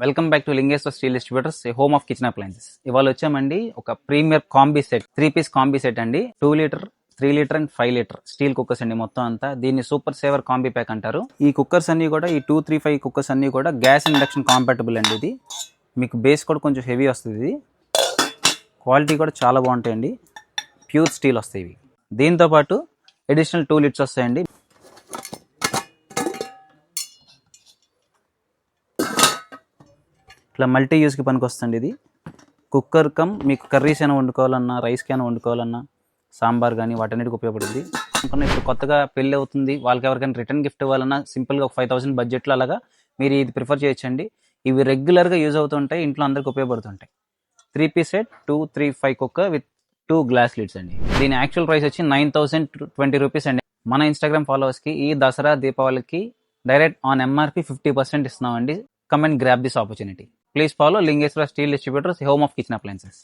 Welcome back to Lingeshwara steel distributors, home of kitchen appliances. ఇవాళ వచ్చామండి ఒక premier combi set, 3-piece combi set అండి. 2 litre, 3 litre and 5 litre steel cookers అండి. మొత్తం అంతా దీన్ని సూపర్ సేవర్ కాంబీ ప్యాక్ అంటారు. ఈ కుక్కర్స్ అన్ని కూడా, ఈ 235 కుక్కర్స్ అన్ని కూడా గ్యాస్ ఇండక్షన్ కాంపాటబుల్ అండి. ఇది మీకు బేస్ కూడా కొంచెం హెవీ వస్తుంది. ఇది క్వాలిటీ కూడా చాలా బాగుంటాయండి. ప్యూర్ స్టీల్ వస్తాయి ఇవి. దీంతో పాటు అడిషనల్ 2 లీటర్స్ వస్తాయండి. ఇట్లా మల్టీ యూస్కి పనికి వస్తుంది. ఇది కుక్కర్ కమ్ మీకు కర్రీస్ అయినా వండుకోవాలన్నా, రైస్కి అయినా వండుకోవాలన్నా, సాంబార్ కానీ వాటన్నిటికి ఉపయోగపడుతుంది. ఇప్పుడు కొత్తగా పెళ్ళి అవుతుంది, వాళ్ళకి ఎవరికైనా రిటర్న్ గిఫ్ట్ ఇవ్వాలన్నా సింపుల్గా ఒక 5,000 బడ్జెట్లో అలాగా మీరు ఇది ప్రిఫర్ చేయొచ్చండి. ఇవి రెగ్యులర్గా యూజ్ అవుతుంటాయి, ఇంట్లో అందరికి ఉపయోగపడుతుంటాయి. 3-piece set, 235 cooker with 2 glass lids అండి. దీని యాక్చువల్ ప్రైస్ వచ్చి 9,020 రూపీస్ అండి. మన ఇన్స్టాగ్రామ్ ఫాలోవర్స్కి ఈ దసరా దీపావళికి డైరెక్ట్ ఆన్ MRP 50% ఇస్తున్నామండి. Come and grab this opportunity. Please follow Lingeshwara Steel Distributors, home of kitchen appliances.